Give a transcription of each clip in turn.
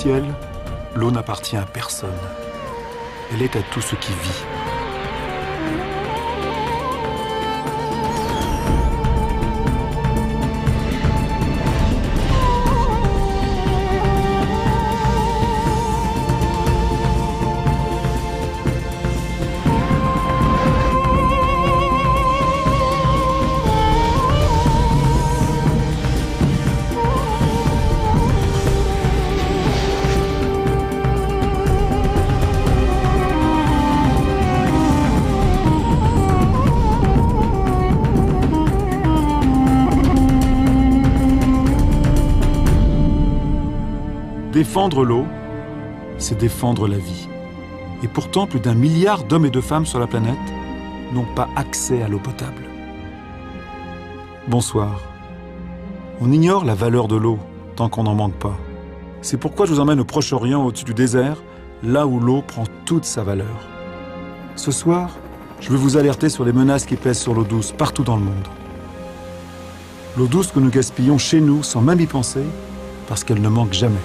ciel, l'eau n'appartient à personne. Elle est à tout ce qui vit. Défendre l'eau, c'est défendre la vie. Et pourtant, plus d'1 milliard d'hommes et de femmes sur la planète n'ont pas accès à l'eau potable. Bonsoir. On ignore la valeur de l'eau tant qu'on n'en manque pas. C'est pourquoi je vous emmène au Proche-Orient, au-dessus du désert, là où l'eau prend toute sa valeur. Ce soir, je veux vous alerter sur les menaces qui pèsent sur l'eau douce partout dans le monde. L'eau douce que nous gaspillons chez nous sans même y penser, parce qu'elle ne manque jamais.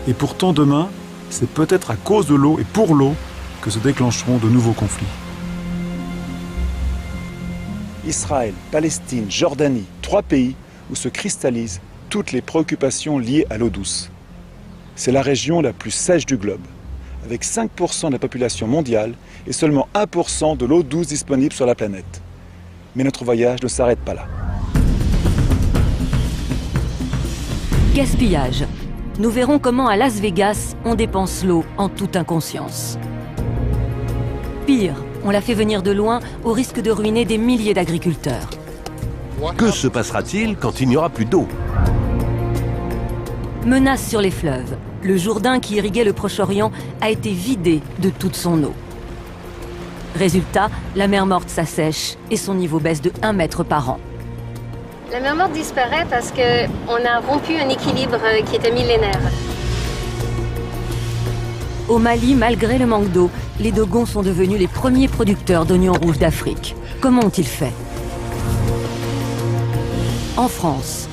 Et pourtant demain, c'est peut-être à cause de l'eau et pour l'eau que se déclencheront de nouveaux conflits. Israël, Palestine, Jordanie, 3 pays où se cristallisent toutes les préoccupations liées à l'eau douce. C'est la région la plus sèche du globe, avec 5% de la population mondiale et seulement 1% de l'eau douce disponible sur la planète. Mais notre voyage ne s'arrête pas là. Gaspillage. Nous verrons comment à Las Vegas, on dépense l'eau en toute inconscience. Pire, on la fait venir de loin au risque de ruiner des milliers d'agriculteurs. Que se passera-t-il quand il n'y aura plus d'eau? Menace sur les fleuves. Le Jourdain qui irriguait le Proche-Orient a été vidé de toute son eau. Résultat, la mer Morte s'assèche et son niveau baisse de 1 mètre par an. La mer Morte disparaît parce qu'on a rompu un équilibre qui était millénaire. Au Mali, malgré le manque d'eau, les Dogons sont devenus les premiers producteurs d'oignons rouges d'Afrique. Comment ont-ils fait? En France,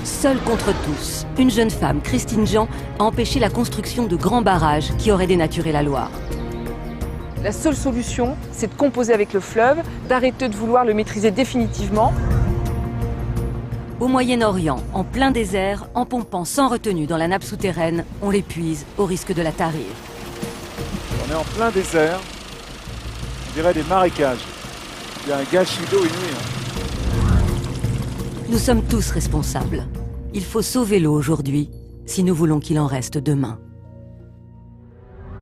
seule contre tous, une jeune femme, Christine Jean, a empêché la construction de grands barrages qui auraient dénaturé la Loire. La seule solution, c'est de composer avec le fleuve, d'arrêter de vouloir le maîtriser définitivement. Au Moyen-Orient, en plein désert, en pompant sans retenue dans la nappe souterraine, on l'épuise au risque de la tarir. On est en plein désert, on dirait des marécages. Il y a un gâchis d'eau inouï. Nous sommes tous responsables. Il faut sauver l'eau aujourd'hui, si nous voulons qu'il en reste demain.